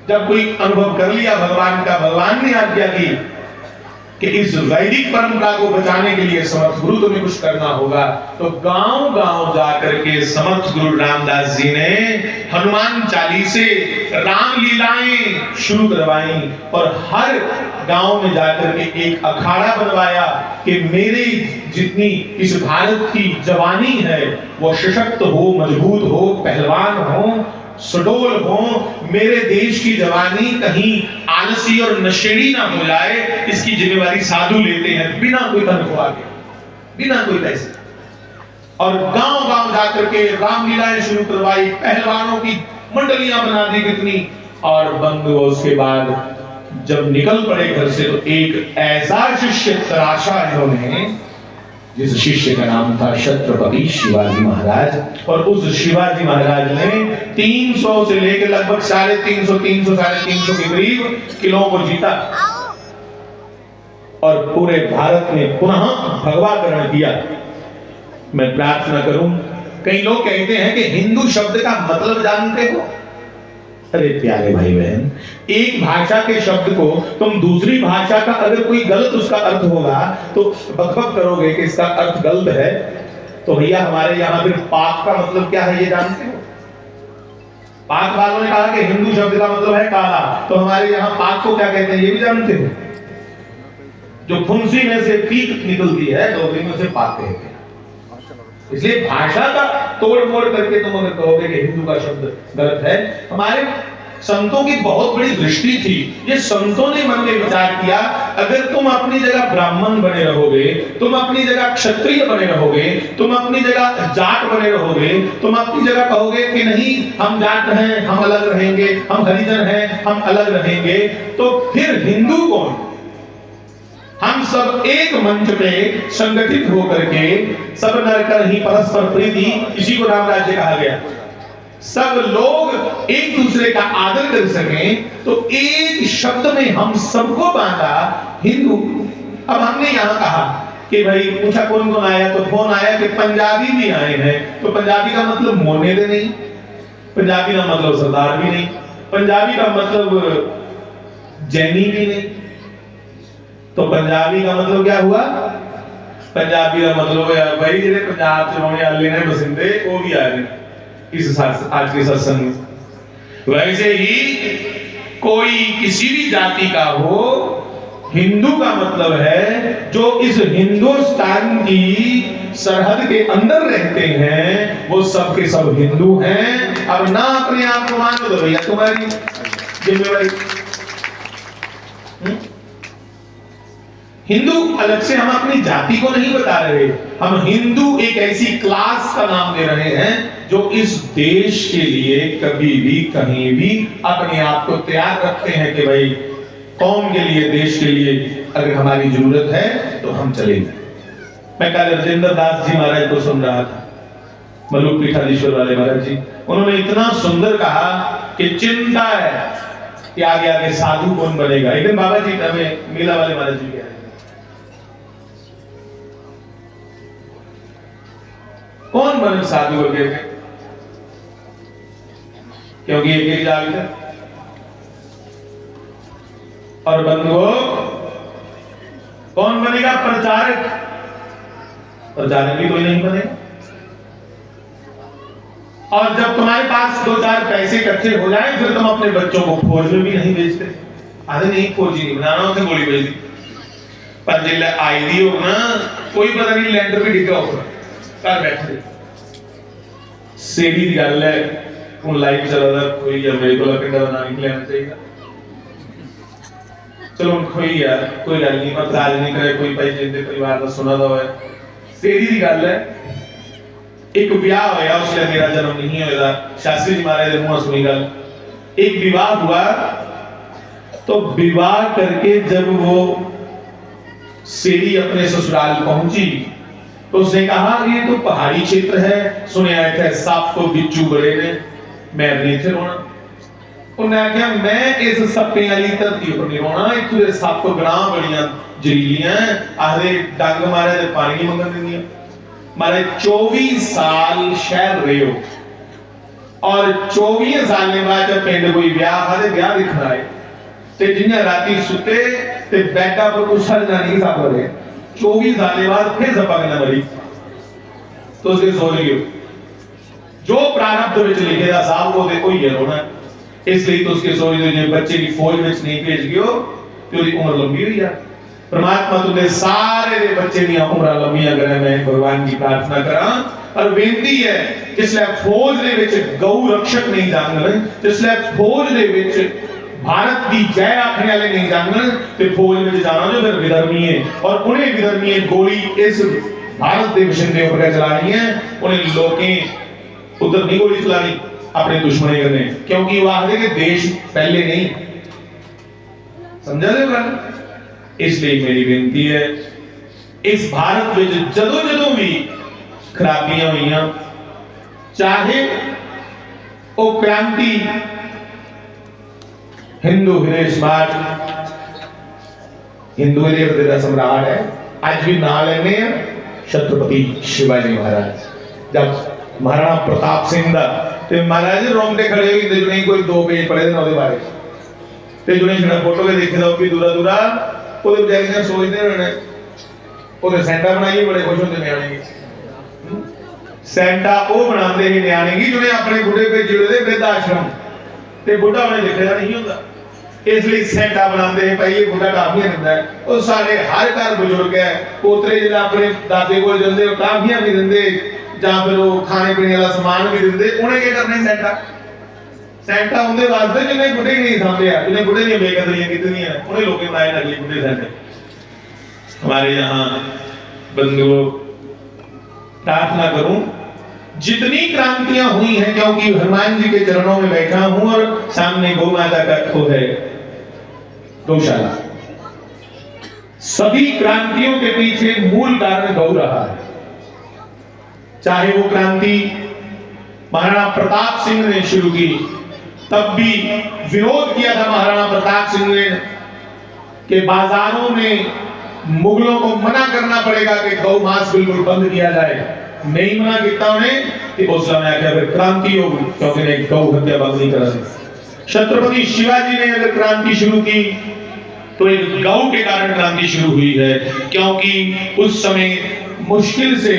जब कोई अनुभव कर लिया भगवान का, भगवान ने आज्ञा की कि इस वैदिक परंपरा को बचाने के लिए समर्थ गुरु तुम्हें कुछ करना होगा, तो गांव गांव जाकर के समर्थ गुरु रामदास जी ने हनुमान चालीसे, राम लीलाएं शुरू करवाई और हर गांव में जाकर के एक अखाड़ा बनवाया कि मेरे जितनी इस भारत की जवानी है वो सशक्त हो, मजबूत हो, पहलवान हो, सुडोल हो, मेरे देश की जवानी कहीं आलसी और नशेड़ी ना हो जाए, इसकी जिम्मेवारी साधु लेते हैं बिना कोई तनख्वाह के, बिना कोई पैसे। और गांव गांव जाकर के रामलीलाएं शुरू करवाई, पहलवानों की मंडलियां बना दी कितनी। और बंधु उसके बाद जब निकल पड़े घर से तो एक ऐसा शिष्य तराशा इन्होंने, जिस शिष्य का नाम था छत्रपति शिवाजी महाराज। और उस शिवाजी महाराज ने 300 से लेकर लगभग 350 350 के करीब किलों को जीता और पूरे भारत में पुनः भगवाकरण किया। मैं प्रार्थना करूं, कई लोग कहते हैं कि हिंदू शब्द का मतलब जानते हो। अरे प्यारे भाई बहन, एक भाषा के शब्द को तुम दूसरी भाषा का अगर कोई गलत उसका अर्थ होगा तो बकबक करोगे कि इसका अर्थ गलत है। तो भैया हमारे यहाँ फिर पाक का मतलब क्या है ये जानते हो? पाक वालों ने कहा कि हिंदू शब्द का मतलब है काला, तो हमारे यहाँ पाक को क्या कहते हैं ये भी जानते हो? जो फुंसी में से पीक निकलती है डोगरी में उसे पाक कहते हैं। इसलिए भाषा का तोड़ मोड़ करके तुम अगर कहोगे कि हिंदू का शब्द गलत है, हमारे संतों की बहुत बड़ी दृष्टि थी। ये संतों ने मन में विचार किया, अगर तुम अपनी जगह ब्राह्मण बने रहोगे, तुम अपनी जगह क्षत्रिय बने रहोगे, तुम अपनी जगह जाट बने रहोगे, तुम अपनी जगह कहोगे कि नहीं हम जाट हैं, हम अलग रहेंगे, हम हरिजन हैं, हम अलग रहेंगे, तो फिर हिंदू कौन? हम सब एक मंच पे संगठित होकर के सब नर कर ही परस्पर प्रीति, इसी को राम राज्य कहा गया। सब लोग एक दूसरे का आदर कर सकें, तो एक शब्द में हम सबको बांधा हिंदू। अब हमने यहां कहा कि भाई पूछा कौन कौन आया, तो फोन आया कि पंजाबी भी आए हैं। तो पंजाबी का मतलब मोने दे नहीं, पंजाबी का मतलब सरदार भी नहीं, पंजाबी का मतलब जैनी भी नहीं। तो पंजाबी का मतलब क्या हुआ? पंजाबी का मतलब है भाई जेडे पंजाब च रहने वाले ने बसिंदे वो भी आ गए इस आज के सत्संग में। वैसे ही कोई किसी भी जाति का हो, हिंदू का मतलब है जो इस हिंदुस्तान की सरहद के अंदर रहते हैं, वो सब के सब हिंदू हैं। अब ना अपने आप को मान लो भैया तुम्हारी जिम्मेवारी। हिंदू अलग से हम अपनी जाति को नहीं बता रहे, हम हिंदू एक ऐसी क्लास का नाम दे रहे हैं जो इस देश के लिए कभी भी कहीं भी अपने आप को तैयार रखते हैं कि भाई कौम के लिए, देश के लिए अगर हमारी जरूरत है तो हम चलेंगे। मैं कल राजेंद्र दास जी महाराज को सुन रहा था, मलुक पीठाधीश्वर वाले महाराज जी, उन्होंने इतना सुंदर कहा कि चिंता है कि आगे आगे साधु कौन बनेगा। एक दिन बाबा जी हमें मेला वाले महाराज जी कह रहे, कौन बने साधु बन गए, क्योंकि एक एक जागता। और बंधुओं कौन बनेगा? प्रचारक। प्रचारक भी कोई नहीं बनेगा। और जब तुम्हारे पास 2-4 पैसे इकट्ठे हो जाए फिर तुम अपने बच्चों को फौज में भी नहीं भेजते। अरे नहीं फौजी नहीं बनाना, उसे गोली भेज दी। पर जिले आई दी हो ना, कोई पता नहीं लैंडर भी डिगा होगा कर बैठे। सेड़ी की गल है, हूं लाइव चलदा कोई या मेरे को पिंडा दा नाम लेना चाहिए। चलो कोई यार कोई गल नहीं, मैं राज नहीं करे कोई भाई जिंदे परिवार का सुना दा होए। सेड़ी की गल है, एक विवाह होया, उसले मेरा जन्म नहीं होया, शास्त्री जी महाराज दे मुंह सुनी गल। एक विवाह हुआ, तो विवाह करके जब वो सेड़ी अपने ससुराल पहुंची तो उसने कहा ये तो पहाड़ी क्षेत्र है, सुने आए थे सांप को बिच्छू बड़े ने, मैं नहीं थे रोना। उन्हें आख्या मैं इस सप्पे वाली धरती पर नहीं रोना, इतने सांप को गणा बड़ियां जरीलियां आखदे डंग मारे ते पानी नहीं मंगन दिंदियां। मारे 24 साल शहर रहे हो, और 24 साल बाद जब पिंड कोई ब्याह है ब्याह दिखना है ते जिन्हें राती सुते ते बैठा पर उछलना नहीं सब रहे 24 साल बाद फिर सपा करना मरी तो उसके सोच लियो जो प्रारब्ध विच लिखेगा साहब वो देखो ही होना इसलिए तो उसके सोच लियो जो बच्चे की फौज में नहीं भेज गयो तो उसकी उम्र लंबी हुई है परमात्मा तुझे सारे दे बच्चे दी उम्र लंबियां करे मैं भगवान की प्रार्थना करा और बेनती है जिसले फौज दे विच गौ रक्षक नहीं जानन जिसले फौज दे विच भारत की जय आखने वाले नहीं जानन ते फौज में जाना जो फिर विधर्मी है और उन्हें विधर्मी गोली इस भारत के बशिंदे ऊपर चलानी है उन्हें लोगों उधर नहीं गोली चलानी अपने दुश्मने करने क्योंकि वो आखते कि देश पहले नहीं समझा दे गल इसलिए मेरी बेनती है इस भारत में जदों जदों भी खराबियां हुई चाहे वो क्रांति हिंदू हृदय समाज हिंदू हृदय का सम्राट है आज भी ना लेने छत्रपति शिवाजी महाराज जब महाराणा प्रताप सिंह दा ते महाराज रोंगटे खड़े हुए जो नहीं कोई 2 पेज पढ़े ना बारे ते जो नहीं फोटो के देखे भी दूरा दूरा ओदे बेचारे ने सोचते रहने ओदे सेंटा बनाइए बड़े खुश होंगे न्याणे सेंटा वो बनाते ही न्याणे की जिन्हें अपने बुढ़े भेजे हुए वृद्ध आश्रम ते बुढ़ा उन्हें लिखा नहीं होता इसलिए सेंटा बनाते हैं भाई ये बुढ़ा काफियां दिंदा है और सारे हर घर बुजुर्ग है पोतरे जो अपने दादे को दिंदे काफियां भी दिंदे ਜਾਂ ਫਿਰ ਉਹ ਖਾਣੇ ਪੀਣੇ ਵਾਲਾ ਸਮਾਨ ਵੀ ਦਿੰਦੇ ਉਹਨੇ ਕੀ ਕਰਨਾ ਸੈਂਟਾ ਉਹਦੇ ਵਾਸਤੇ ਜਿਹਨੇ ਬੁੱਢੇ ਨਹੀਂ ਸਮਝਿਆ ਜਿਹਨੇ ਬੁੱਢੇ ਦੀਆਂ ਬੇਕਦਰੀਆਂ ਕੀਤੀਆਂ ਉਹਨੇ ਲੋਕੇ ਬਣਾਏ ਨਕਲੀ ਬੁੱਢੇ ਸੈਂਟੇ हमारे यहाँ बंधुओं प्रार्थना करूं जितनी क्रांतियां हुई हैं क्योंकि हनुमान जी के चरणों में बैठा हूं और सामने गौ माता का वो है गौशाला सभी क्रांतियों के पीछे मूल कारण गौ रहा है चाहे वो क्रांति महाराणा प्रताप सिंह ने शुरू की तब भी विरोध किया था महाराणा प्रताप सिंह ने कि बाजारों में मुगलों को मना करना पड़ेगा कि गौ मांस बिल्कुल बंद किया जाए नहीं मना किया उन्हें कि उस समय आके फिर क्रांति होगी क्योंकि नहीं गौ हत्या बंद नहीं करा सकते छत्रपति शिवाजी ने अगर क्रांति शुरू की तो एक गौ के कारण क्रांति शुरू हुई है क्योंकि उस समय मुश्किल से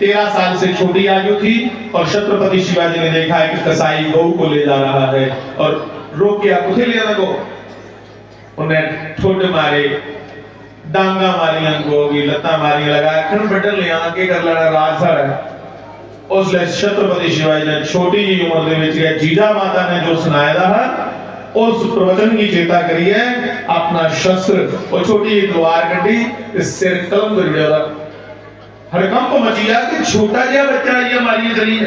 13 साल से छोटी आयु थी और छत्रपति शिवाजी ने देखा है कि कसाई गौ को ले जा रहा है और रोक के आप उसे ले जाना को उन्हें ठोड मारे डांगा मारियां को लत्ता मारी लगा खन बटन ले आना के कर लेना राज सारा उसले छत्रपति शिवाजी ने छोटी जी उम्र दे विच जीजा माता ने जो सुनाया था उस प्रवचन की चेता करी है अपना शस्त्र और छोटी तलवार कटी सिर कलम कर दिया हड़कंप मचिया कि छोटा जिहा बच्चा ये मारिए चली है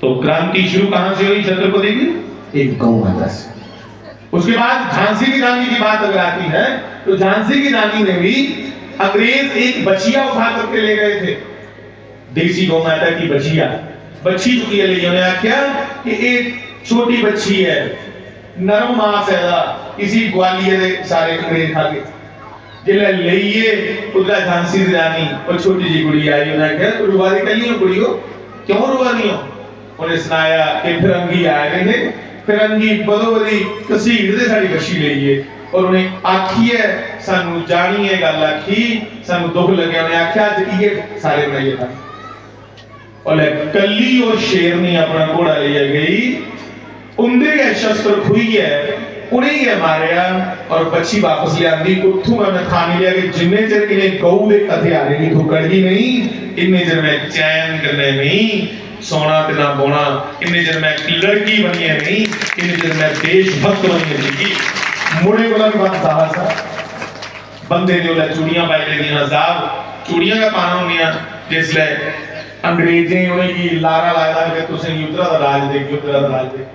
तो क्रांति शुरू कहां से हुई छत्रपति की एक गौ माता से उसके बाद झांसी की रानी की बात अगर आती है तो झांसी की रानी ने भी अंग्रेज एक बछिया उठा करके ले गए थे देसी गौ माता की बछिया बच्ची चुकी है ले उन्हें आख्या कि एक छोटी बच्ची है नरम मांस है इसी ग्वालियर सारे अंग्रेज खा के जिले लईए उधर झांसी की रानी और छोटी जी कुड़ी आई उन्हें कहा तू रुवादी कर लियो कुड़ी को क्यों रुवादी हो उन्हें सुनाया कि फिरंगी आए थे फिरंगी बदोबदी कसीर दे साडी बच्ची लईए और उन्हें आखी है सानू जानी है गल आखी सानू दुख लगे उन्हें आख्या आज ये सारे बनाइए था और कली और शेरनी अपना घोड़ा ले गई उनके गए शस्त्र खुई है उन्हें ये मारिया और बच्ची वापस ले आंदी उठू मैं खाने लिया कि जिन्ने चर इन्हें गौ दे हथियारे की ठुकड़गी नहीं इन्ने चर में चैन करने नहीं सोना तेना बोना इन्ने चर में लड़की बनी है नहीं इन्ने चर में देशभक्त बनी है मुड़े वाला भी बात साहस बंदे जो ले चूड़ियां पाई ले दिया साहब चूड़ियां का पाना होनिया जिसले अंग्रेजें उन्हें की लारा लाया कि तुसे युद्धरा दा राज दे युद्धरा दा राज दे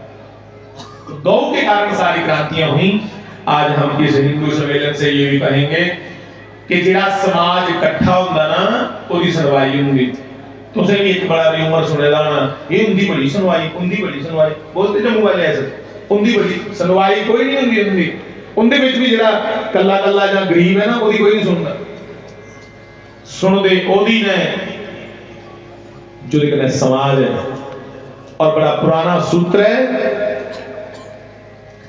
गौ के कारण सारी क्रांतियां हुई आज हम इस हिंदू सम्मेलन से ये भी कहेंगे कि जिहड़ा समाज इकट्ठा हुंदा ना ओदी सुनवाई हुंदी तुसें भी एक बड़ा उम्र सुनेदा ना ये हुंदी बड़ी सुनवाई बोलते जम्मू वाले ऐसे हुंदी बड़ी सुनवाई कोई नहीं हुंदी उनदे विच भी जिहड़ा कल्ला कल्ला जां गरीब है ना ओदी कोई नहीं सुनदा सुनदे ओदी ने जो कने समाज है और बड़ा पुराना सूत्र है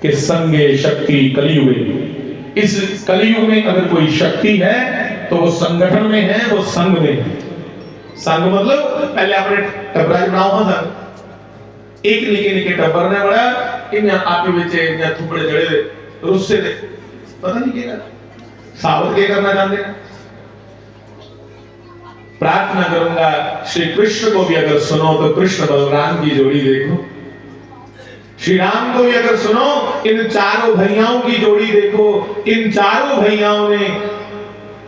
कि संगे शक्ति कलियुग। इस कलियुग में अगर कोई शक्ति है तो वो संगठन में है, वो संघ में है। संघ मतलब पहले अपने टब्बरा बनाओ हां संघ एक निके निके टब्बर ने बड़ा इन आपके बच्चे या थुपड़े जड़े रुस्से दे पता नहीं क्या साबित क्या करना चाहते हैं। प्रार्थना करूंगा श्री कृष्ण को भी अगर सुनो तो कृष्ण बलराम की जोड़ी देखो, श्री राम को भी अगर सुनो इन चारों भैयाओं की जोड़ी देखो। इन चारों भैयाओं ने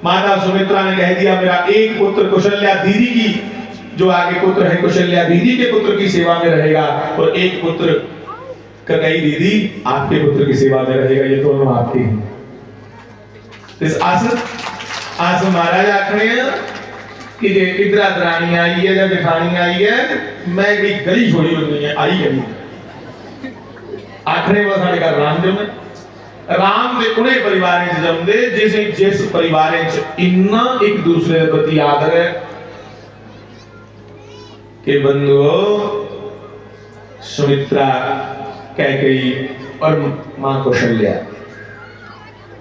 माता सुमित्रा ने कह दिया मेरा एक पुत्र कौशल्या दीदी की जो आगे पुत्र है कौशल्या दीदी के पुत्र की सेवा में रहेगा और एक पुत्र कैकेयी दीदी आपके पुत्र की सेवा में रहेगा। ये दोनों आपके हैं। इस आस महाराज आखने कि इधर दरानी आई है या जेठानी आई है मैं भी गली छोड़ी बननी है आई गली आखने वाला साढ़े घर राम जमे राम दे उन्हें परिवार जमदे जिसे जिस परिवार इन्ना एक दूसरे के प्रति आदर है कि बंधुओं सुमित्रा कैकेयी और मां कौशल्या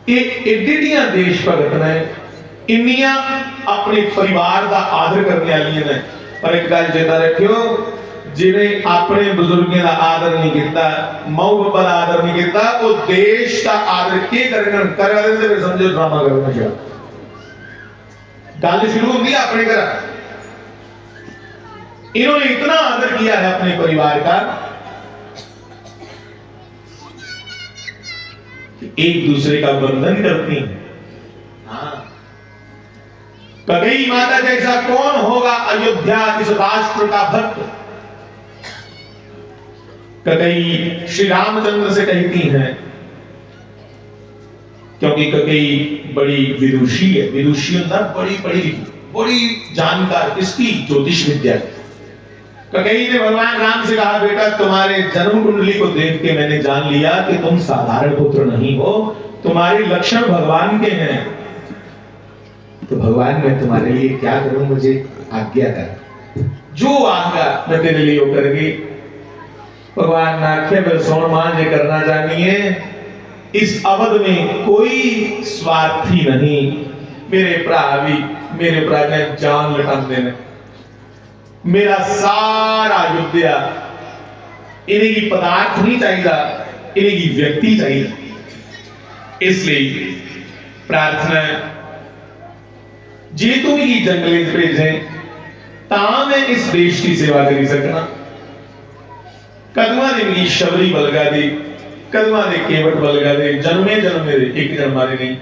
एडियां देश भगत ने इन्नियां अपने परिवार का आदर करने वाली ने पर एक गल चेता रखियो जिन्हें अपने बुजुर्गों का आदर नहीं किया माऊ बाबा का आदर नहीं किया वो देश का आदर के करना कर समझो ड्रामा करना चाहिए। गल शुरू होगी अपने घर इन्होंने इतना आदर किया है अपने परिवार का एक दूसरे का बंधन करती हैं। हाँ कैकेयी माता जैसा कौन होगा अयोध्या इस राष्ट्र का भक्त। कैकेयी श्री रामचंद्र से कहती हैं क्योंकि कैकेयी बड़ी विदुषी है। विदुषी अंदर बड़ी पढ़ी लिखी बड़ी जानकार इसकी ज्योतिष विद्या। कैकेयी ने भगवान राम से कहा बेटा तुम्हारे जन्म कुंडली को देख के मैंने जान लिया कि तुम साधारण पुत्र नहीं हो, तुम्हारे लक्षण भगवान के हैं। तो भगवान मैं तुम्हारे लिए क्या करूं मुझे आज्ञा कर जो आज्ञा मैं तेरे लिए वो करेगी। भगवान ने आख्या फिर सोन मान जे करना जानिए इस अवध में कोई स्वार्थी नहीं। मेरे भरा भी मेरे भरा ने जान लटांदे ने मेरा सारा युद्ध इन्हें की पदार्थ नहीं चाहिए इन्हें की व्यक्ति चाहिए। इसलिए प्रार्थना जे तुम ही जंगले भेजे ता मैं इस देश की सेवा करी सकना। कदमा दे शबरी बलगा दे कदमा दे केवट बलगा दे जन्मे जन्मे दे एक जन्मा दे नहीं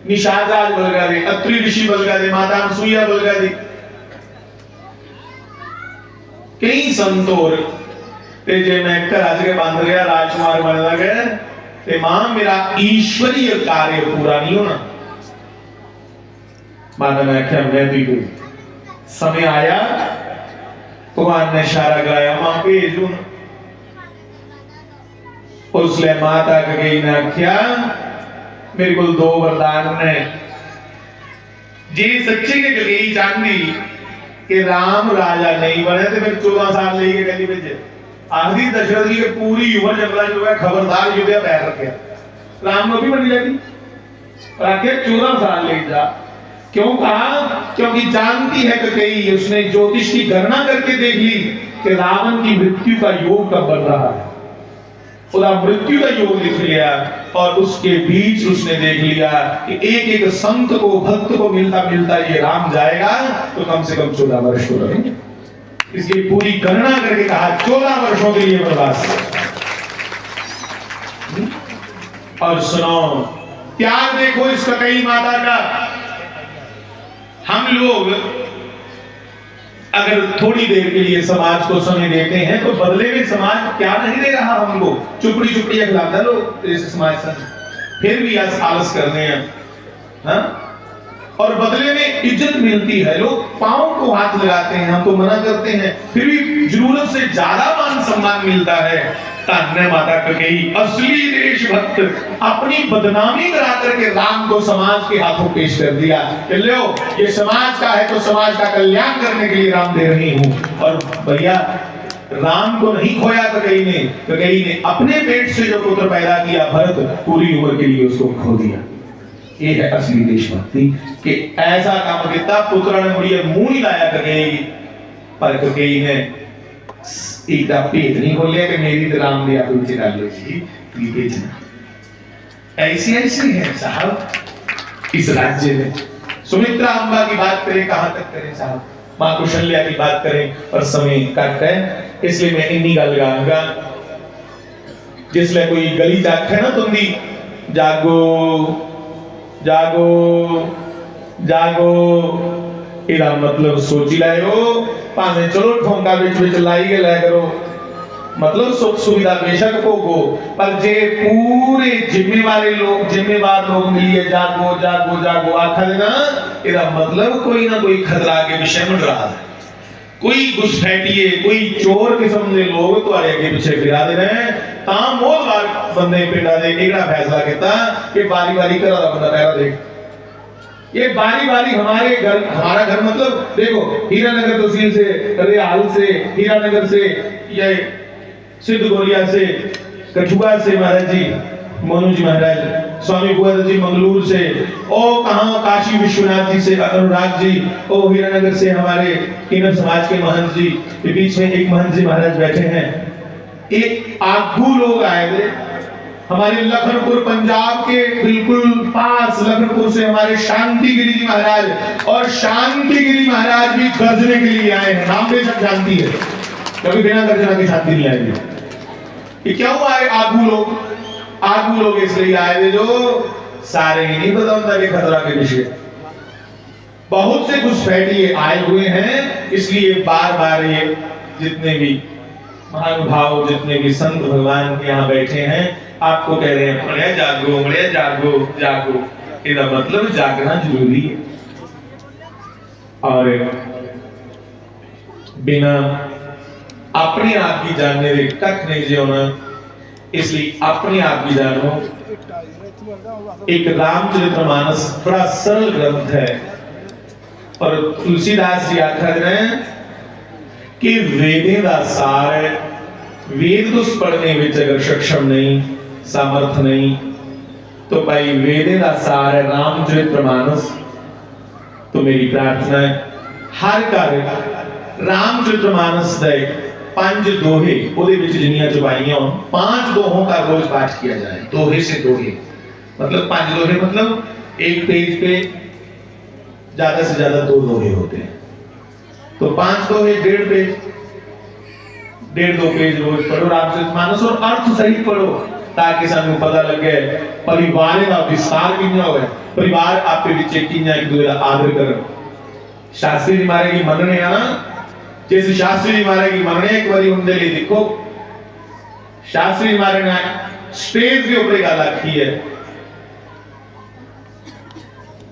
निषाद राज बलगा दे अत्रि ऋषि बलगा दे माता अनसुईया बलगा दे कई संतोर ते जे मैं घर आज के बंद गया राजकुमार बनना गया ते मां मेरा ईश्वरीय कार्य पूरा नहीं होना। माता ने आख्या मैं भी गई समय आया भगवान ने इशारा कराया मां भेजू उसले माता कैकेयी ने आख्या मेरे को दो वरदान ने जी सच्ची के कैकेयी चाहती कि राम राजा नहीं बने तो फिर 14 साल लेके गली भेजे आखिरी दशरथ की पूरी युवा जंगला जो है खबरदार युद्ध पैर रखे राम को भी बनी जाती आखिर 14 साल ले जा क्यों कहा क्योंकि जानती है कैकेयी उसने ज्योतिष की गणना करके देख ली कि रावण की मृत्यु का योग कब बन रहा है उसका मृत्यु का योग लिख लिया और उसके बीच उसने देख लिया कि एक एक संत को भक्त को मिलता मिलता ये राम जाएगा तो कम से कम 14 वर्ष हो रहेंगे। इसकी पूरी गणना करके कहा 14 वर्षों के लिए वनवास। और सुनो त्याग देखो इस कैकेयी माता का। हम लोग अगर थोड़ी देर के लिए समाज को समय देते हैं तो बदले में समाज क्या नहीं दे रहा हमको चुपड़ी चुपड़ी खिलाता लोग इस समाज से फिर भी आलस करने हैं हाँ? और बदले में इज्जत मिलती है लोग पांव को हाथ लगाते हैं हम तो मना करते हैं फिर भी जरूरत से ज्यादा मान सम्मान मिलता है। धन्य माता कैकेयी असली देशभक्त अपनी बदनामी करा करके राम को समाज के हाथों पेश कर दिया कि लो ये समाज का है तो समाज का कल्याण करने के लिए राम दे रही हूं। और भैया राम को नहीं खोया कैकेयी ने अपने पेट से जो पुत्र पैदा किया भरत, पूरी उम्र के लिए उसको खो दिया। ये है असली देशभक्ति कि ऐसा काम किया पुत्र ने मुड़िए मुंह नहीं लाया कैकेयी, पर कैकेयी ने एक भेद नहीं खोलिया कि मेरी तो राम ने आप पीछे डाल लो जी भेजना। ऐसी ऐसी है साहब इस राज्य में। सुमित्रा अम्बा की बात करें कहां तक करें साहब, मां कौशल्या की बात करें और समय कट है, इसलिए मैं इन्नी गल गाऊंगा। जिसले कोई गली जाखे ना तुंदी जागो जागो जागो, इहदा मतलब सोची लाओ, भावे चलो ठोंका विच लाई के लै करो, मतलब सुख सुविधा बेशक भोगो, पर जे पूरे जिम्मेवार लोग मिलिए जागो जागो जागो आखा देना, इहदा मतलब कोई ना कोई खतरा के विषय मंडरा है, कोई घुसपैठिए कोई चोर किस्म के लोग तुहाडे अगे पिछे फिरा दे रहे हैं। तां मोहवार बंदे पिंडा दे इहड़ा फैसला किया कि बारी बारी घर दा बंदा पहरा दे। ये बारी बारी हमारे घर, हमारा घर मतलब देखो हीरानगर तहसील से, रियाल से, हीरानगर से, ये सिद्ध गोरिया से, कठुआ से महाराज जी मनु जी महाराज, स्वामी बुआदा जी मंगलूर से, ओ कहां काशी विश्वनाथ जी से, अनुराग जी, ओ हीरानगर से हमारे किन्नर समाज के महंत जी, के बीच में एक महंत जी महाराज बैठे हैं। एक आगू लोग आए थे हमारे लखनपुर पंजाब के बिल्कुल पास, लखनपुर से हमारे शांतिगिरी जी महाराज, और शांतिगिरी महाराज भी गर्जने के लिए आए हैं। नाम बेशक शांति है, कभी बिना गर्जना की शांति नहीं आएगी। क्यों आए आगू लोग? आगू लोग इसलिए आए थे जो सारे ही नहीं पता होता कि खतरा के विषय, बहुत से घुसपैठिए आए हुए हैं, इसलिए बार बार ये जितने भी महानुभाव, जितने भी संत भगवान के यहाँ बैठे हैं, आपको कह रहे हैं बड़े जागो जागो। इसका मतलब जागना जरूरी है, और बिना अपने आप की जानने के कख नहीं जियोना, इसलिए अपने आप की जानो। एक रामचरितमानस बड़ा सरल ग्रंथ है, और तुलसीदास जी आखा हैं कि वेदें दा सार है, वेद तुस पढ़ने में अगर सक्षम नहीं, सामर्थ नहीं, तो भाई वेदें दा सार है रामचरितमानस। तो मेरी प्रार्थना है हर घर रामचरितमानस दे 5 दोहे ओदे विच जिन्नियां चौपाइयां होन, 5 दोहों का रोज पाठ किया जाए। दोहे से दोहे मतलब 5 दोहे मतलब एक पेज पे ज्यादा से ज्यादा 2 दोहे होते हैं, तो 5 दोहे 1.5 पेज, 1.5-2 पेज रोज पढ़ो रामचरितमानस, और अर्थ सही पढ़ो ताकि सानू पता लगे परिवार का विस्तार कितना होवे, परिवार आपके विच कितना एक दूसरे का आदर करन। शास्त्री जी मारे की मनने आ ना, जिस शास्त्री जी मारे की मनने एक बारी उनके लिए देखो, शास्त्री जी मारे ने स्टेज के ऊपर गल आखी है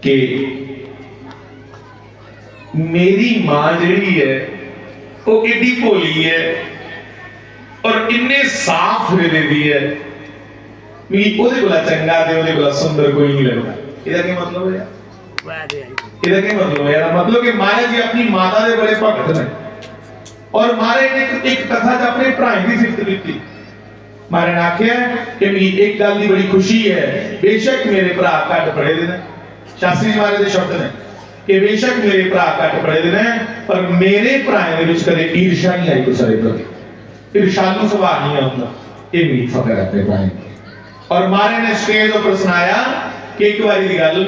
कि मेरी मां जी है वो एडी भोली है और इन्ने साफ हृदय दी है, मेरी ओदे कोला चंगा ते ओदे कोला सुंदर कोई नहीं लगता। इसका क्या मतलब है? इसका क्या मतलब है? मतलब कि माया जी अपनी माता दे बड़े भगत ने, और मारे ने एक कथा च अपने भरा की सिफत की। मारे ने आख्या कि मेरी एक गल की बड़ी खुशी है, बेशक मेरे भरा घट पढ़े दे ने, शास्त्री जी मारे दे शब्द ने कि बेशक मेरे भरा घट पढ़े दे ने, पर मेरे भराएं दे विच कदे ईर्ष्या नहीं आई किसी प्रति, ईर्ष्यालु सुभाव नहीं आउंदा। ये मेरी फकर है अपने भराएं। और मारे ने स्टेज पर सुनाया कि एक बारी दी गल,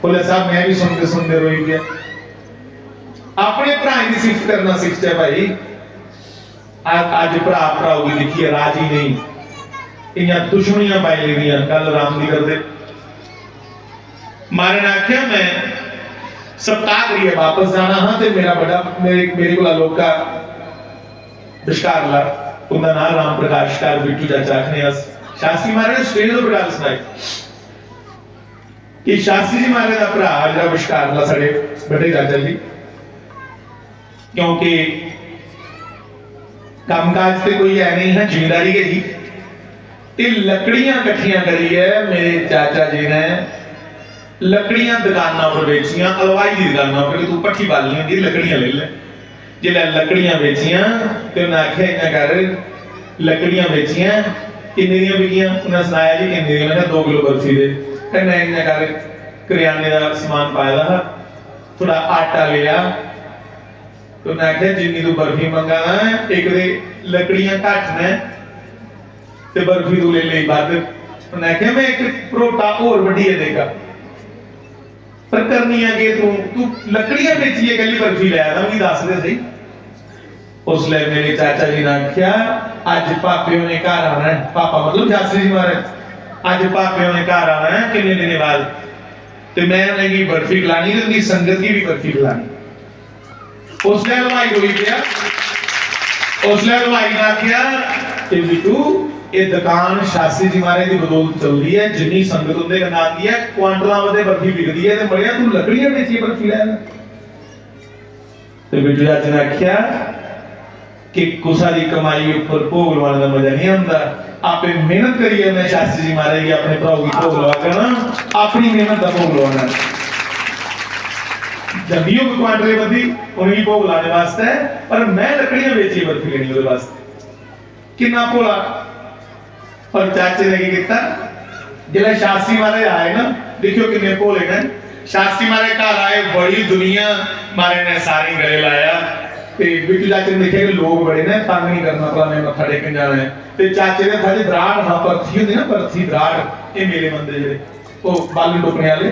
बोले साहब मैं भी सुनते सुनते रोई गया। अपने भराएं की सिफत करना सीख जा भाई। आज भरा भराओ की लिखी राजी नहीं, इन्हां दुश्मनियां पाई लेनियां, गल राम दी करदे। मारे ने आख्या मैं सप्ताह करिए वापस जाना हाँ, ते मेरा बड़ा मेरे को लोका विस्कार ला, उनका नाम राम प्रकाश कार बिट्टू चाचा आखने। शास्त्री महाराज ने स्टेज पर गल सुनाई कि शास्त्री जी महाराज का भरा जरा विस्कार ला साडे बड़े चाचा जी, क्योंकि कामकाज से कोई है नहीं है, जिम्मेदारी है जी, ये लकड़ियां इकट्ठियां करी है मेरे चाचा जी ने, लकड़ियां दुकानों पर बेचियां, अलवाई की दुकानों पर, तू पट्ठी बालनी होंगी लकड़ियां ले ले, जिले लकड़ियां बेचियां ते उन्हें आख्या इन्ना कर लकड़ियां बेचियां किन्ने दियां बिकियां उन्हें सुनाया जी किन्ने दियां मैं 2 किलो बर्फी दे कहना इन्ना कर करियाने का सामान पाया था थोड़ा आटा लिया तो उन्हें आख्या जिन्नी तू बर्फी मंगाना एक दे लकड़ियां घट ने ते बर्फी तू ले ले बाद उन्हें आख्या मैं एक परोटा और वड्डी देगा पर करनी है कि तू लकड़ियां बेचिए कली बर्फी ले आया मैं दस दे सही उसले मेरे चाचा जी ने आख्या अज पापियों ने घर आना है पापा मतलब शास्त्री जी महाराज अज पापियों ने घर आना है कितने दिन बाद तो मैं उन्हें बर्फी खिलानी तो उनकी संगत की भी बर्फी खिलानी उसने हलवाई को भी किया उसने हलवाई ने आख्या कि बिटू ये दुकान शास्त्री जी महाराज की बदौलत चल रही है जिन्नी संगत उनके कन्नै आती है क्वांटलों में बर्फी बिकती है तो बढ़िया तू लकड़ियां बेचिए बर्फी ले तो बिटू चाचा ने आख्या कि कुसा दी कमाई ऊपर भोग लवाने का मजा नहीं आता आपे मेहनत करिए मैं शास्त्री जी महाराज की अपने भराओ की भोग लवा कर ना अपनी मेहनत का भोग लवाना जब योग क्वांटले बदी उन्हें भोग लाने वास्ते पर मैं लकड़ियां बेची बर्फी लेनी उसके वास्ते कितना भोला और चाचे ने किया जिला शास्त्री महाराज आए ना देखियो कितने भोले ने शास्त्री महाराज घर आए बड़ी दुनिया मारे ने सारी गले लाया ते बिट्टू चाचे ने देखा कि लोग बड़े ने तंग नहीं करना भला मैं मत्था टेकन जाना है ते चाचे ने थाली दराड़ हां परथी होंदी ना परथी दराड़ ये मेरे बंदे जेडे ओ बालू टोकने वाले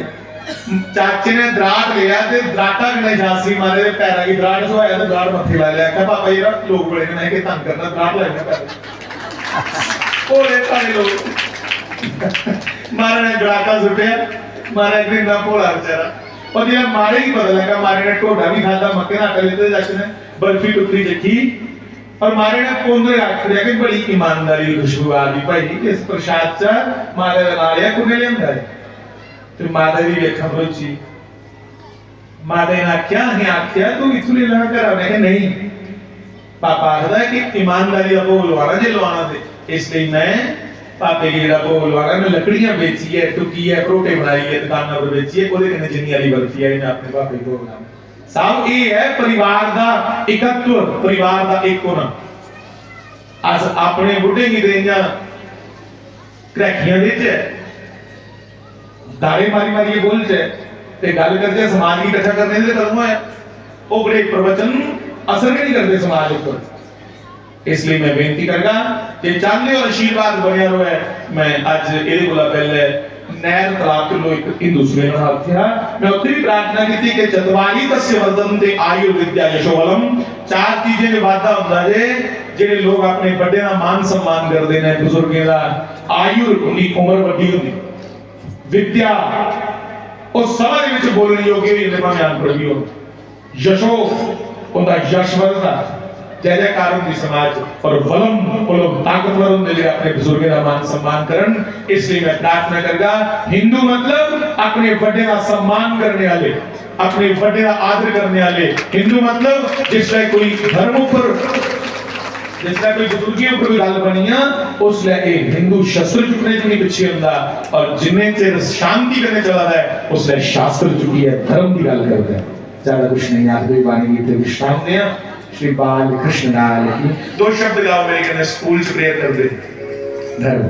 चाचे ने दराड़ लिया ते दराटा कने शास्त्री मारे दे पैरां की दराड़ सोया ते दराड़ मत्थे ला लिया क्या पापा जी लोग बड़े ने कि तंग करना दराड़ लाने पैर ओले ताने लोग मारे ने गड़ाका सुटिया मारे एक दिन ना भोला बेचारा और ये मारे ही पता लगा मारे ने टोडा भी खाता मक्के ना आटा लेते चाचे ने बर्फी टुकड़ी चखी और मारे ने पोंदरे आख दिया कि बड़ी ईमानदारी खुशबू आ रही भाई इस प्रसाद चा मारे दा नाल या कुने लेंदा है ते माता दी वेखा रोची माता ने आख्या तू इथों ले लेना घर मैं नहीं पापा आखदा है कि ईमानदारी दा भोग लवाना जे लवाना ते इसलिए मैं पापे की जरा भोग लवाना मैं लकड़ियां बेची है टुकी है परोटे बनाई है दुकानां पर बेची है ओदे कन्नै जिन्नी वाली बर्फी है मैं अपने पापे को बनाऊं साहब ये है परिवार दा एकत्व परिवार दा एक होना अस अपने बुढ़े की देंजा क्रैखियां दे च दारे मारी मारी बोल च ते गल करते समाज की इकट्ठा करने दे कदम है ओ बड़े प्रवचन असर नहीं करते समाज ऊपर इसलिए मैं बेनती करगा कि चांदे और आशीर्वाद बनिया रहे मैं आज एदे कोला पहले नैर तलाक लो एक हिंदू सुने ना था मैं उतरी प्रार्थना की थी कि चतवारी तस्य वर्धन ते आयु विद्या यशोबलम चार चीजें ने वादा हुंदा जे जेडे लोग अपने बड़े दा मान सम्मान करदे ने बुजुर्गों दा आयु उनकी उम्र वड्डी हुंदी विद्या और सभा दे विच बोलने योग्य भी ने भाਵੇਂ अनपढ़ भी हो यशो उनका यश वधदा जय जयकार होंदी समाज और वलम वो लोग ताकतवर होंदे जे अपने बुजुर्गों का मान सम्मान करन इसलिए मैं प्रार्थना करगा हिंदू मतलब अपने बड़े का सम्मान करने वाले अपने बड़े का आदर करने वाले हिंदू मतलब जिसले कोई धर्म पर जिसले कोई बुजुर्गी ऊपर कोई गल बनी है उसले एक हिंदू शस्त्र चुकने चुनी पीछे हुंदा और जिन्ने चिर शांति करने चला है उसले शास्त्र चुकी है धर्म की गल करदा है ज्यादा कुछ नहीं आखिरी वाणी की विश्राम दे श्री बाल कृष्ण लाल की 2 शब्द गाओ मेरे कने स्कूल च प्रेयर कर दे धर्म